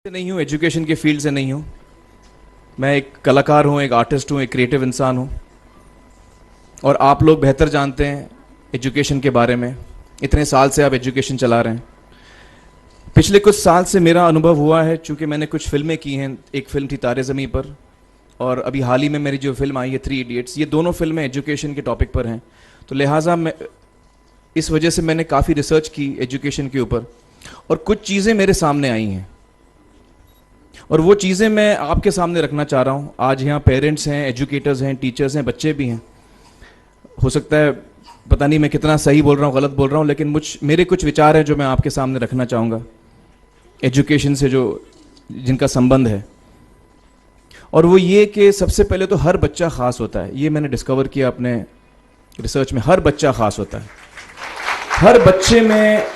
से नहीं हूँ, एजुकेशन के फील्ड से नहीं हूँ। मैं एक कलाकार हूँ, एक आर्टिस्ट हूँ, एक क्रिएटिव इंसान हूँ। और आप लोग बेहतर जानते हैं एजुकेशन के बारे में। इतने साल से आप एजुकेशन चला रहे हैं। पिछले कुछ साल से मेरा अनुभव हुआ है, चूँकि मैंने कुछ फिल्में की हैं। एक फिल्म थी तारे ज़मीं पर, और अभी हाल ही में मेरी जो फिल्म आई है 3 इडियट्स, ये दोनों फिल्में एजुकेशन के टॉपिक पर हैं। तो लिहाजा मैं इस वजह से मैंने काफ़ी रिसर्च की एजुकेशन के ऊपर, और कुछ चीज़ें मेरे सामने आई हैं और वो चीज़ें मैं आपके सामने रखना चाह रहा हूँ। आज यहाँ पेरेंट्स हैं, एजुकेटर्स हैं, टीचर्स हैं, बच्चे भी हैं। हो सकता है पता नहीं मैं कितना सही बोल रहा हूँ, गलत बोल रहा हूँ, लेकिन मेरे कुछ विचार हैं जो मैं आपके सामने रखना चाहूँगा एजुकेशन से जो जिनका संबंध है। और वो ये कि सबसे पहले तो हर बच्चा ख़ास होता है। ये मैंने डिस्कवर किया अपने रिसर्च में। हर बच्चा ख़ास होता है। हर बच्चे में,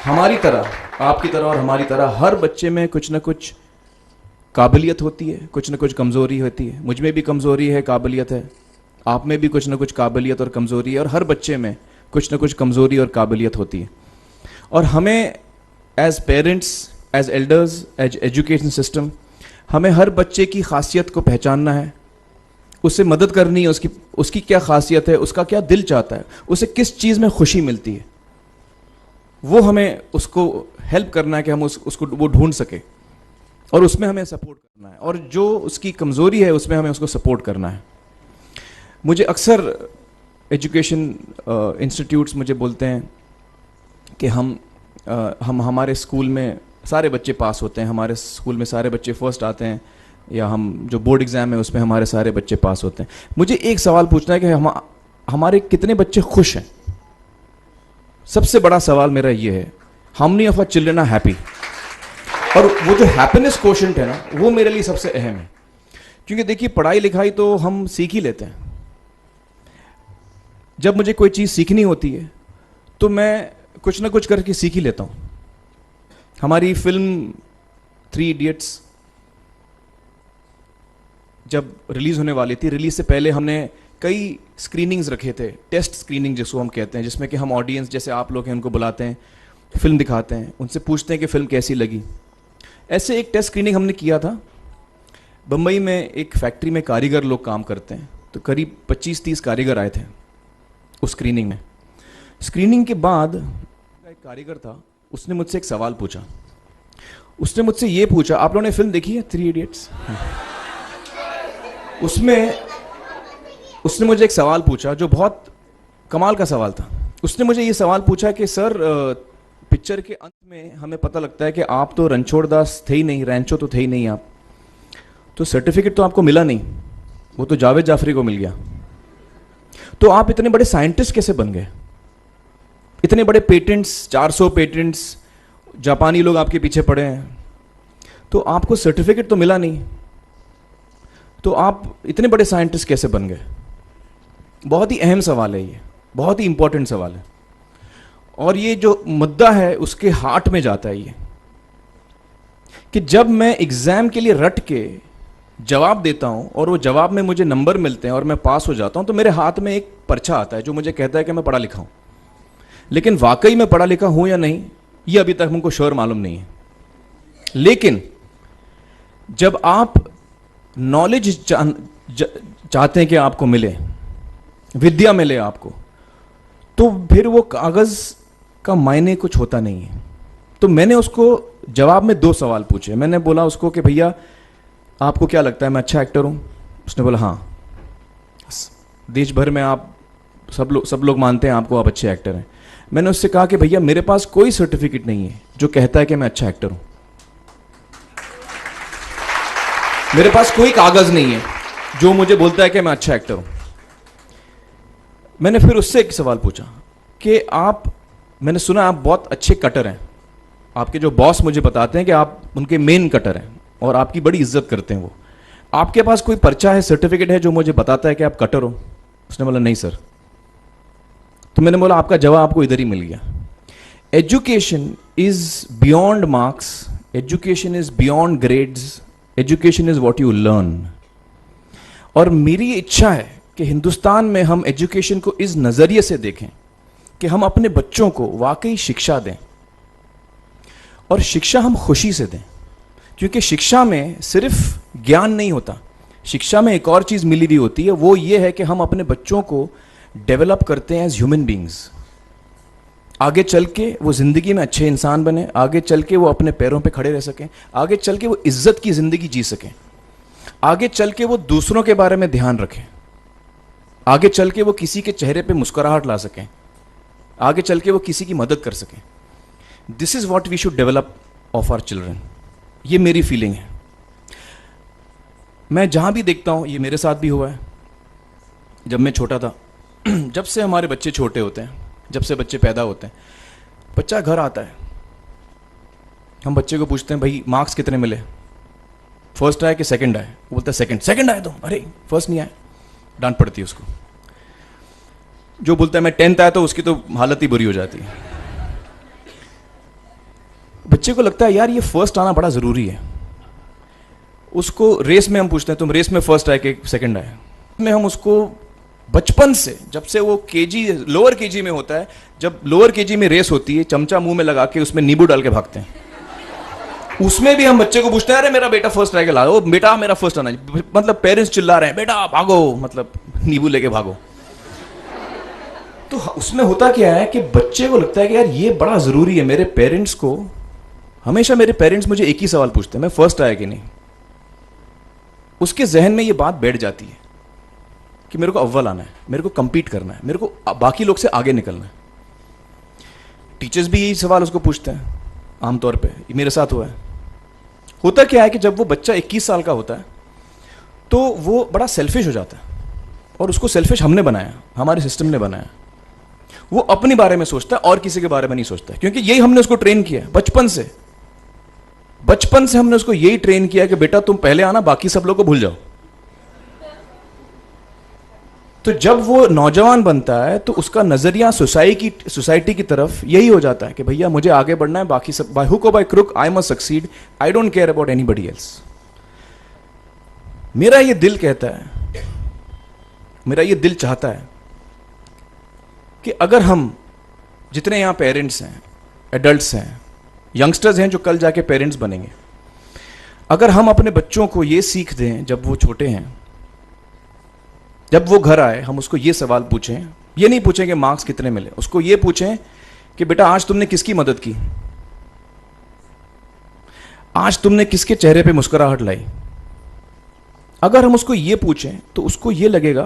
हमारी तरह, आपकी तरह और हमारी तरह, हर बच्चे में कुछ ना कुछ काबिलियत होती है, कुछ ना कुछ कमज़ोरी होती है। मुझ में भी कमज़ोरी है, काबिलियत है। आप में भी कुछ ना कुछ काबिलियत और कमज़ोरी है, और हर बच्चे में कुछ ना कुछ कमज़ोरी और काबिलियत होती है। और हमें as parents, as elders, as education system, हमें हर बच्चे की खासियत को पहचानना है, उससे मदद करनी है। उसकी क्या खासियत है, उसका क्या दिल चाहता है, उसे किस चीज़ में खुशी मिलती है, वो हमें उसको हेल्प करना है कि हम उसको वो ढूंढ सके, और उसमें हमें सपोर्ट करना है। और जो उसकी कमज़ोरी है उसमें हमें उसको सपोर्ट करना है। मुझे अक्सर एजुकेशन इंस्टीट्यूट्स मुझे बोलते हैं कि हम हमारे स्कूल में सारे बच्चे पास होते हैं, हमारे स्कूल में सारे बच्चे फर्स्ट आते हैं, या हम जो बोर्ड एग्ज़ाम है उसमें हमारे सारे बच्चे पास होते हैं। मुझे एक सवाल पूछना है कि हमारे कितने बच्चे खुश हैं। सबसे बड़ा सवाल मेरा ये है, how many of our children are happy. और वो जो हैप्पीनेस क्वोशेंट है ना, वो मेरे लिए सबसे अहम है। क्योंकि देखिए, पढ़ाई लिखाई तो हम सीख ही लेते हैं। जब मुझे कोई चीज़ सीखनी होती है तो मैं कुछ ना कुछ करके सीख ही लेता हूँ। हमारी फिल्म 3 इडियट्स जब रिलीज़ होने वाली थी, रिलीज़ से पहले हमने कई स्क्रीनिंग्स रखे थे, टेस्ट स्क्रीनिंग जिसको हम कहते हैं, जिसमें कि हम ऑडियंस, जैसे आप लोग हैं, उनको बुलाते हैं, फिल्म दिखाते हैं, उनसे पूछते हैं कि फ़िल्म कैसी लगी। ऐसे एक टेस्ट स्क्रीनिंग हमने किया था। बम्बई में एक फैक्ट्री में कारीगर लोग काम करते हैं, तो करीब 25-30 कारीगर आए थे उस स्क्रीनिंग में। स्क्रीनिंग के बाद एक कारीगर था, उसने मुझसे एक सवाल पूछा। उसने मुझसे ये पूछा, आप लोगों ने फिल्म देखी है 3 इडियट्स? उसमें उसने मुझे एक सवाल पूछा जो बहुत कमाल का सवाल था। उसने मुझे ये सवाल पूछा कि सर, पिक्चर के अंत में हमें पता लगता है कि आप तो रणछोड़ दास थे ही नहीं, रैंचो तो थे ही नहीं आप, तो सर्टिफिकेट तो आपको मिला नहीं, वो तो जावेद जाफरी को मिल गया। तो आप इतने बड़े साइंटिस्ट कैसे बन गए? इतने बड़े पेटेंट्स, 400 पेटेंट्स, जापानी लोग आपके पीछे पड़े हैं, तो आपको सर्टिफिकेट तो मिला नहीं, तो आप इतने बड़े साइंटिस्ट कैसे बन गए? बहुत ही अहम सवाल है ये, बहुत ही इंपॉर्टेंट सवाल है। और ये जो मुद्दा है उसके हार्ट में जाता है ये, कि जब मैं एग्जाम के लिए रट के जवाब देता हूं और वो जवाब में मुझे नंबर मिलते हैं और मैं पास हो जाता हूं, तो मेरे हाथ में एक पर्चा आता है जो मुझे कहता है कि मैं पढ़ा लिखा हूं। लेकिन वाकई में पढ़ा लिखा हूं या नहीं, ये अभी तक हमको श्योर मालूम नहीं है। लेकिन जब आप नॉलेज चाहते हैं कि आपको मिले, विद्या मिले आपको, तो फिर वो कागज का मायने कुछ होता नहीं है। तो मैंने उसको जवाब में 2 सवाल पूछे। मैंने बोला उसको कि भैया, आपको क्या लगता है मैं अच्छा एक्टर हूं? उसने बोला हाँ, देश भर में आप सब लोग मानते हैं आपको, आप अच्छे एक्टर हैं। मैंने उससे कहा कि भैया, मेरे पास कोई सर्टिफिकेट नहीं है जो कहता है कि मैं अच्छा एक्टर हूं। मेरे पास कोई कागज नहीं है जो मुझे बोलता है कि मैं अच्छा एक्टर हूं। मैंने फिर उससे एक सवाल पूछा कि मैंने सुना आप बहुत अच्छे कटर हैं, आपके जो बॉस मुझे बताते हैं कि आप उनके मेन कटर हैं और आपकी बड़ी इज्जत करते हैं वो, आपके पास कोई पर्चा है, सर्टिफिकेट है जो मुझे बताता है कि आप कटर हो? उसने बोला नहीं सर। तो मैंने बोला आपका जवाब आपको इधर ही मिल गया। Education is beyond marks, education is beyond grades, education is what you learn. और मेरी इच्छा है कि हिंदुस्तान में हम एजुकेशन को इस नज़रिए से देखें कि हम अपने बच्चों को वाकई शिक्षा दें, और शिक्षा हम खुशी से दें। क्योंकि शिक्षा में सिर्फ ज्ञान नहीं होता, शिक्षा में एक और चीज़ मिली हुई होती है, वो ये है कि हम अपने बच्चों को डेवलप करते हैं एज ह्यूमन बींग्स। आगे चल के वो ज़िंदगी में अच्छे इंसान बने, आगे चल के वो अपने पैरों पे खड़े रह सकें, आगे चल के वो इज्जत की ज़िंदगी जी सकें, आगे चल के वो दूसरों के बारे में ध्यान रखें, आगे चल के वो किसी के चेहरे पे मुस्कुराहट ला सकें, आगे चल के वो किसी की मदद कर सकें। This is what we should develop of our children. ये मेरी फीलिंग है। मैं जहाँ भी देखता हूँ, ये मेरे साथ भी हुआ है जब मैं छोटा था। जब से हमारे बच्चे छोटे होते हैं, जब से बच्चे पैदा होते हैं, बच्चा घर आता है, हम बच्चे को पूछते हैं भाई मार्क्स कितने मिले, फर्स्ट आए कि सेकंड आए? वो बोलता है सेकंड। सेकंड आए तो अरे फर्स्ट नहीं आए, डांट पड़ती है उसको। जो बोलता है मैं 10th आया तो उसकी तो हालत ही बुरी हो जाती है। बच्चे को लगता है यार ये फर्स्ट आना बड़ा ज़रूरी है। उसको रेस में हम पूछते हैं तुम रेस में फर्स्ट आए कि सेकंड आए? में हम उसको बचपन से, जब से वो केजी लोअर केजी में होता है, जब लोअर केजी में रेस होती है, चमचा मुंह में लगा के उसमें नींबू डाल के भागते हैं। उसमें भी हम बच्चे को पूछते हैं अरे मेरा बेटा फर्स्ट आएगा, ला ओ बेटा मेरा फर्स्ट आना, मतलब पेरेंट्स चिल्ला रहे हैं बेटा भागो, मतलब नींबू लेके भागो। तो उसमें होता क्या है कि बच्चे को लगता है कि यार ये बड़ा जरूरी है। मेरे पेरेंट्स को हमेशा, मेरे पेरेंट्स मुझे एक ही सवाल पूछते हैं, मैं फर्स्ट आया कि नहीं। उसके जहन में ये बात बैठ जाती है कि मेरे को अव्वल आना है, मेरे को compete करना है, मेरे को बाकी लोग से आगे निकलना है। टीचर्स भी यही सवाल उसको पूछते हैं आमतौर पे, ये मेरे साथ हुआ है। होता क्या है कि जब वो बच्चा 21 साल का होता है तो वो बड़ा सेल्फिश हो जाता है, और उसको सेल्फिश हमने बनाया, हमारे सिस्टम ने बनाया। वो अपने बारे में सोचता है और किसी के बारे में नहीं सोचता है, क्योंकि यही हमने उसको ट्रेन किया है बचपन से। बचपन से हमने उसको यही ट्रेन किया कि बेटा तुम पहले आना, बाकी सब लोग को भूल जाओ। तो जब वो नौजवान बनता है तो उसका नजरिया सोसाइटी की तरफ यही हो जाता है कि भैया मुझे आगे बढ़ना है, बाकी सब बाय हुक और by crook I must succeed, I don't care about anybody else. मेरा ये दिल कहता है, मेरा ये दिल चाहता है कि अगर हम जितने यहां पेरेंट्स हैं, एडल्ट्स हैं, यंगस्टर्स हैं जो कल जाके पेरेंट्स बनेंगे, अगर हम अपने बच्चों को ये सीख दें जब वो छोटे हैं, जब वो घर आए हम उसको ये सवाल पूछें, ये नहीं पूछें कि मार्क्स कितने मिले, उसको ये पूछें कि बेटा आज तुमने किसकी मदद की, आज तुमने किसके चेहरे पे मुस्कुराहट लाई। अगर हम उसको ये पूछें तो उसको ये लगेगा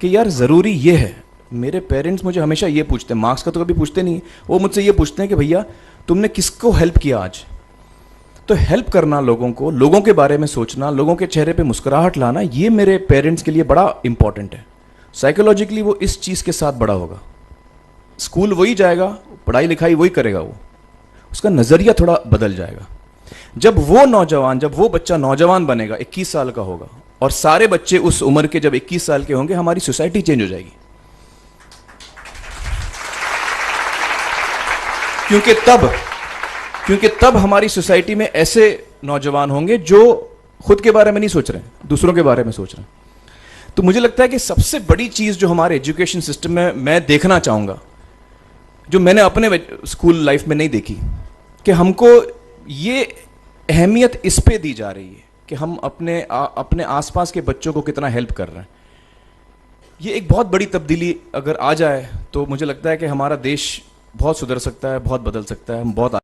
कि यार ज़रूरी ये है, मेरे पेरेंट्स मुझे हमेशा ये पूछते हैं, मार्क्स का तो कभी पूछते नहीं, वो मुझसे ये पूछते हैं कि भैया तुमने किसको हेल्प किया आज। तो हेल्प करना लोगों को, लोगों के बारे में सोचना, लोगों के चेहरे पे मुस्कुराहट लाना, ये मेरे पेरेंट्स के लिए बड़ा इंपॉर्टेंट है। साइकोलॉजिकली वो इस चीज़ के साथ बड़ा होगा, स्कूल वही जाएगा, पढ़ाई लिखाई वही करेगा, वो उसका नज़रिया थोड़ा बदल जाएगा। जब वो नौजवान, जब वो बच्चा नौजवान बनेगा, 21 साल का होगा, और सारे बच्चे उस उम्र के जब 21 साल के होंगे, हमारी सोसाइटी चेंज हो जाएगी। क्योंकि तब हमारी सोसाइटी में ऐसे नौजवान होंगे जो खुद के बारे में नहीं सोच रहे, दूसरों के बारे में सोच रहे हैं। तो मुझे लगता है कि सबसे बड़ी चीज जो हमारे एजुकेशन सिस्टम में मैं देखना चाहूंगा, जो मैंने अपने स्कूल लाइफ में नहीं देखी, कि हमको ये अहमियत इस पे दी जा रही है कि हम अपने आसपास के बच्चों को कितना हेल्प कर रहे हैं। ये एक बहुत बड़ी तब्दीली अगर आ जाए तो मुझे लगता है कि हमारा देश बहुत सुधर सकता है, बहुत बदल सकता है, हम बहुत